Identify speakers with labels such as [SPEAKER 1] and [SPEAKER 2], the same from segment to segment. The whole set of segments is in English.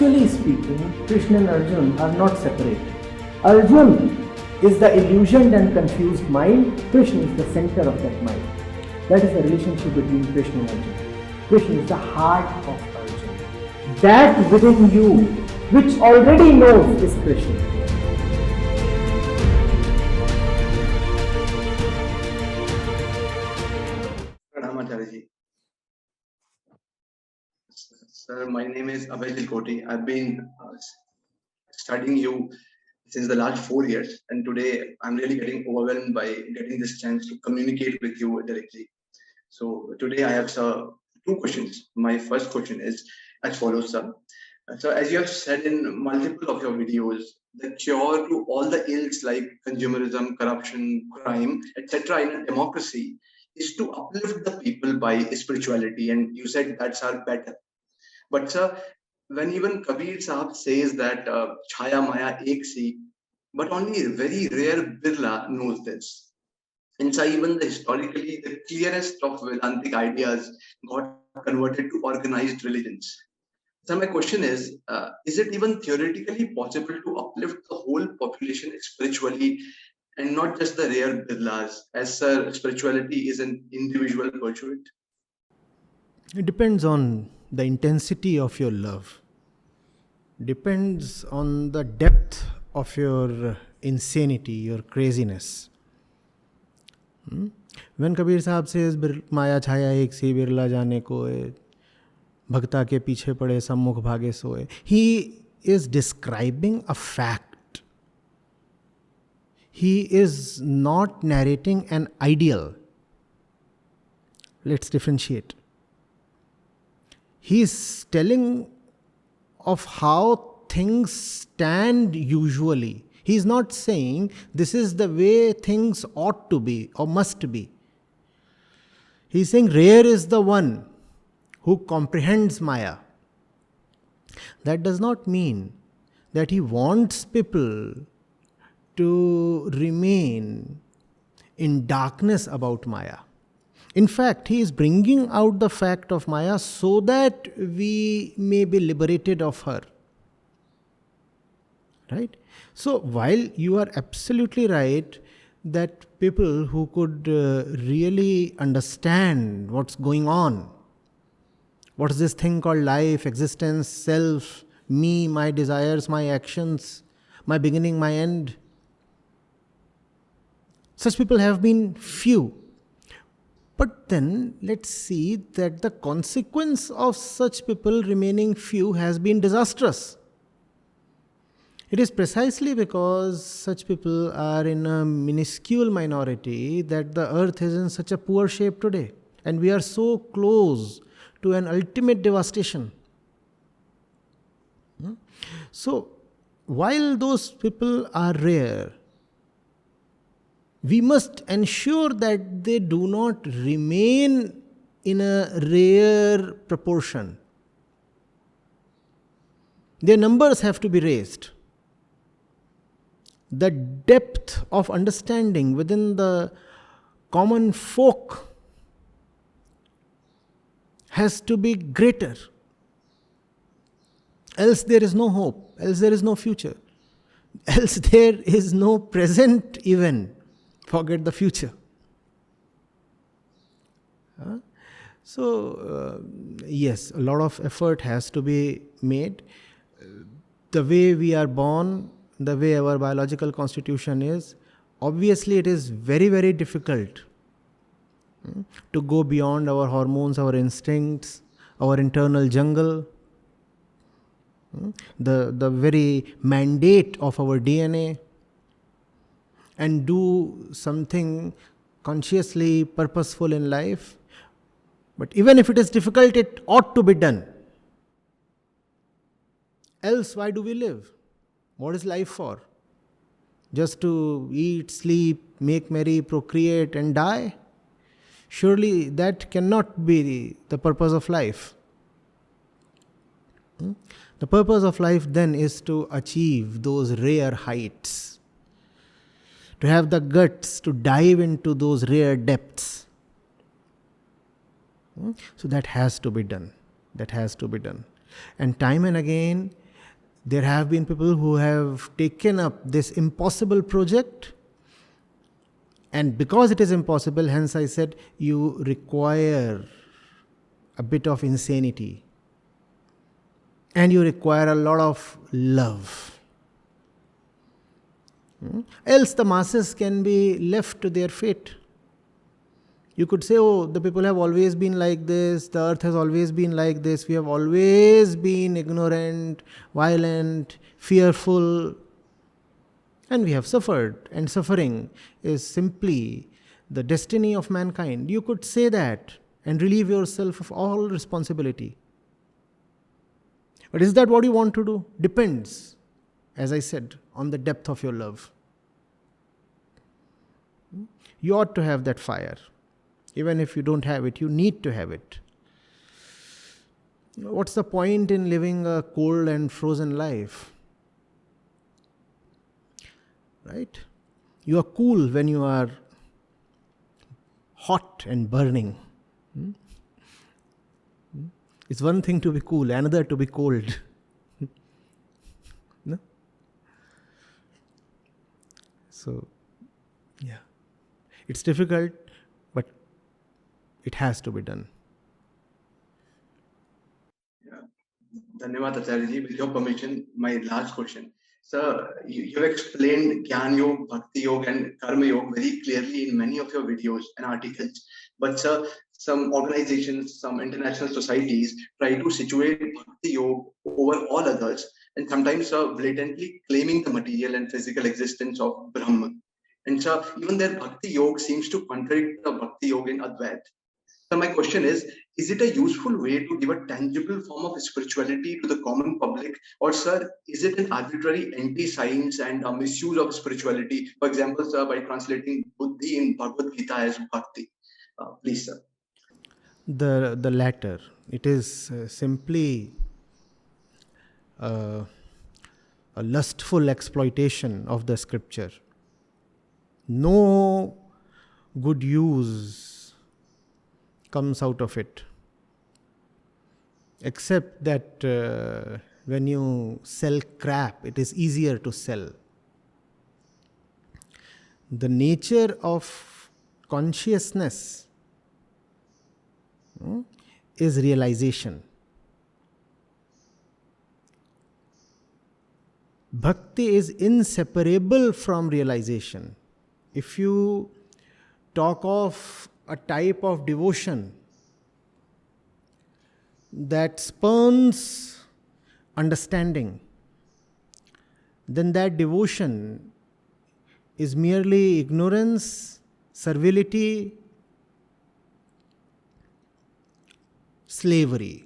[SPEAKER 1] Actually speaking, Krishna and Arjun are not separate. Arjun is the illusioned and confused mind. Krishna is the center of that mind. That is the relationship between Krishna and Arjun. Krishna is the heart of Arjun. That within you, which already knows, is Krishna.
[SPEAKER 2] Acharya. Sir, my name is Abhay Tilkoti. I've been studying you since the last 4 years, and today I'm really getting overwhelmed by getting this chance to communicate with you directly. So today I have, sir, two questions. My first question is as follows, sir. So as you have said in multiple of your videos, the cure to all the ills like consumerism, corruption, crime, etc. in a democracy is to uplift the people by spirituality, and you said that's our better. But sir, when even Kabir Sahib says that Chaya Maya Ek Si, but only very rare Birla knows this. And so even historically the clearest of Vedantic ideas got converted to organized religions. So my question is it even theoretically possible to uplift the whole population spiritually and not just the rare Birlas, as spirituality is an individual pursuit?
[SPEAKER 3] It depends on the intensity of your love. Depends on the depth of your insanity, your craziness. When Kabir Sahib says, Maya Chhaya ek si birla jane koe, bhakta ke piche pade sammukh bhage soe, he is describing a fact. He is not narrating an ideal. Let's differentiate. He is telling of how things stand usually. He is not saying this is the way things ought to be or must be. He is saying rare is the one who comprehends Maya. That does not mean that he wants people to remain in darkness about Maya. In fact, he is bringing out the fact of Maya so that we may be liberated of her. Right? So, while you are absolutely right that people who could really understand what's going on, what is this thing called life, existence, self, me, my desires, my actions, my beginning, my end, such people have been few. But then let's see that the consequence of such people remaining few has been disastrous. It is precisely because such people are in a minuscule minority that the earth is in such a poor shape today. And we are so close to an ultimate devastation. So, while those people are rare, we must ensure that they do not remain in a rare proportion. Their numbers have to be raised. The depth of understanding within the common folk has to be greater. Else there is no hope, else there is no future, else there is no present even. Forget the future. So, yes, a lot of effort has to be made. The way we are born, the way our biological constitution is, obviously it is very, very difficult to go beyond our hormones, our instincts, our internal jungle, the very mandate of our DNA, and do something consciously purposeful in life. But even if it is difficult, it ought to be done. Else, why do we live? What is life for? Just to eat, sleep, make merry, procreate, and die? Surely that cannot be the purpose of life. The purpose of life then is to achieve those rare heights, to have the guts to dive into those rare depths. So that has to be done. That has to be done. And time and again, There have been people who have taken up this impossible project, and because it is impossible, hence I said you require a bit of insanity and you require a lot of love. Else the masses can be left to their fate. You could say, oh, the people have always been like this, the earth has always been like this, we have always been ignorant, violent, fearful, and we have suffered, and suffering is simply the destiny of mankind. You could say that and relieve yourself of all responsibility. But is that what you want to do? Depends, as I said, on the depth of your love. You ought to have that fire. Even if you don't have it, you need to have it. What's the point in living a cold and frozen life? Right? You are cool when you are hot and burning. It's one thing to be cool, another to be cold. No? So, yeah. It's difficult, but it has to be done.
[SPEAKER 2] Yeah. Dhanyavad Acharya ji. With your permission, my last question. Sir, you have explained Gyan Yoga, Bhakti Yoga and Karma Yoga very clearly in many of your videos and articles. But sir, some organizations, some international societies try to situate Bhakti Yoga over all others, and sometimes blatantly claiming the material and physical existence of Brahman. And sir, even their Bhakti Yoga seems to contradict the Bhakti Yoga in Advaita. So my question is it a useful way to give a tangible form of spirituality to the common public, or sir, is it an arbitrary anti-science and a misuse of spirituality? For example, sir, by translating Buddhi in Bhagavad Gita as Bhakti. Please, sir.
[SPEAKER 3] The latter. It is simply a lustful exploitation of the scripture. No good use comes out of it, except that when you sell crap, it is easier to sell. The nature of consciousness is realization. Bhakti is inseparable from realization. If you talk of a type of devotion that spurns understanding, then that devotion is merely ignorance, servility, slavery.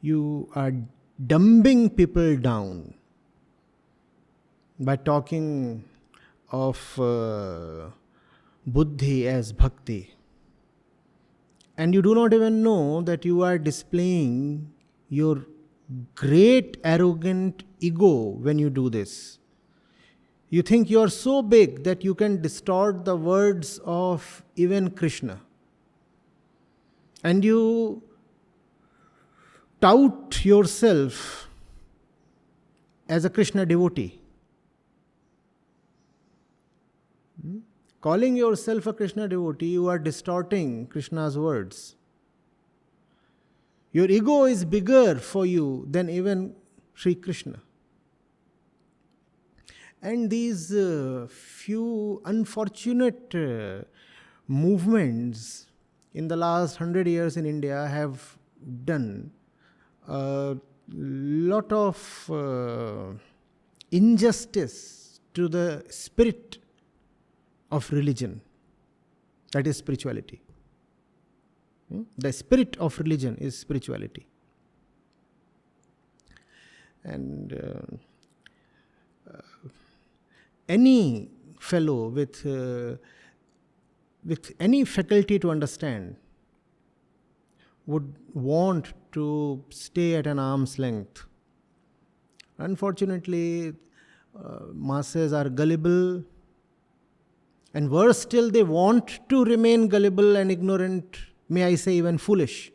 [SPEAKER 3] You are dumbing people down by talking of buddhi as bhakti. And you do not even know that you are displaying your great arrogant ego when you do this. You think you are so big that you can distort the words of even Krishna. And you tout yourself as a Krishna devotee. Calling yourself a Krishna devotee, you are distorting Krishna's words. Your ego is bigger for you than even Sri Krishna. And these few unfortunate movements in the last 100 years in India have done a lot of injustice to the spirit of religion, that is spirituality. The spirit of religion is spirituality. And any fellow with any faculty to understand would want to stay at an arm's length. Unfortunately, masses are gullible, and worse still, they want to remain gullible and ignorant, may I say even foolish.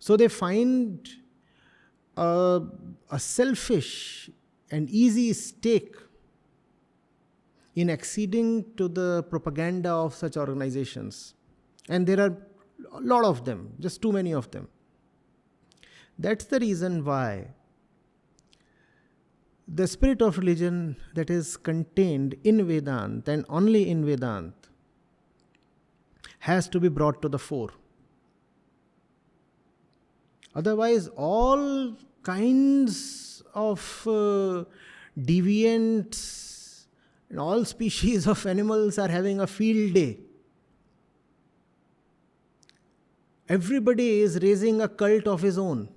[SPEAKER 3] So they find a, a selfish and easy stake in acceding to the propaganda of such organizations. And there are a lot of them, just too many of them. That's the reason why the spirit of religion that is contained in Vedanta and only in Vedanta has to be brought to the fore. Otherwise, all kinds of deviants and all species of animals are having a field day. Everybody is raising a cult of his own,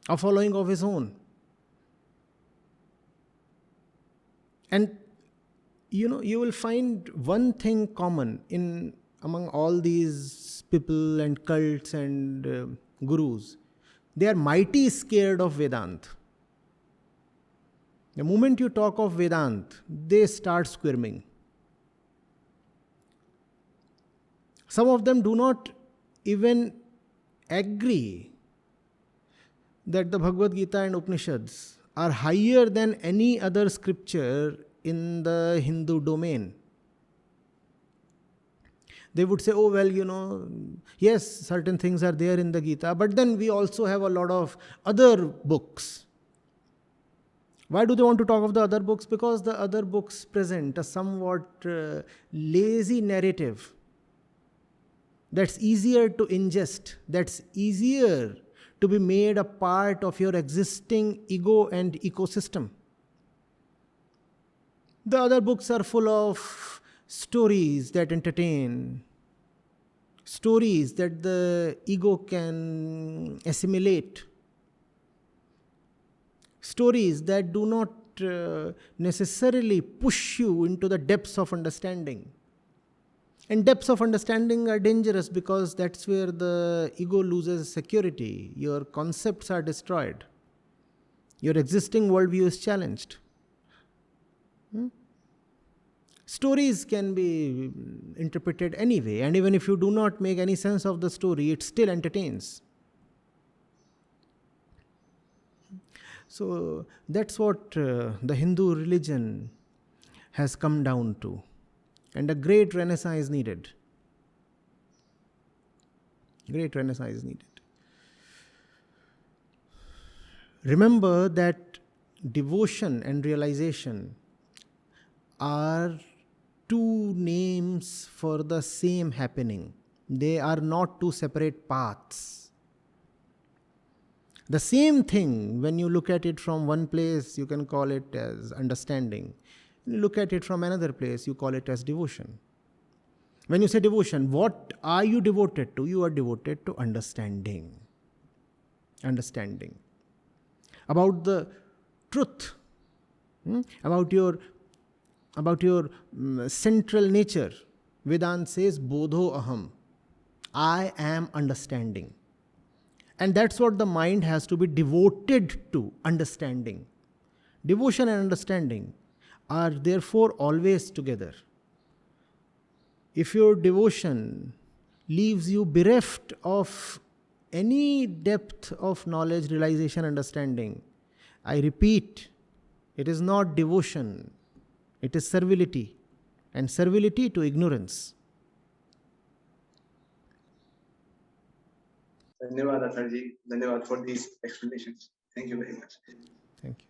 [SPEAKER 3] a following of his own. And you will find one thing common in among all these people and cults and gurus. They are mighty scared of Vedanta. The moment you talk of Vedanta, they start squirming. Some of them do not even agree that the Bhagavad Gita and Upanishads are higher than any other scripture in the Hindu domain. They would say, oh, well, yes, certain things are there in the Gita, but then we also have a lot of other books. Why do they want to talk of the other books? Because the other books present a somewhat lazy narrative that's easier to ingest, that's easier to be made a part of your existing ego and ecosystem. The other books are full of stories that entertain, stories that the ego can assimilate, stories that do not necessarily push you into the depths of understanding. And depths of understanding are dangerous because that's where the ego loses security. Your concepts are destroyed. Your existing worldview is challenged. Stories can be interpreted anyway, and even if you do not make any sense of the story, it still entertains. So that's what the Hindu religion has come down to. And a great renaissance is needed. Great renaissance is needed. Remember that devotion and realization are two names for the same happening. They are not two separate paths. The same thing, when you look at it from one place, you can call it as understanding. Look at it from another place, you call it as devotion. When you say devotion, what are you devoted to? You are devoted to understanding. Understanding. About the truth. About your central nature. Vedanta says, Bodho aham. I am understanding. And that's what the mind has to be devoted to, understanding. Devotion and understanding are therefore always together. If your devotion leaves you bereft of any depth of knowledge, realization, understanding, I repeat, it is not devotion, it is servility, and servility to ignorance.
[SPEAKER 2] Dhanyavad, Acharya ji. Dhanyavad for these explanations. Thank you very much.
[SPEAKER 3] Thank you.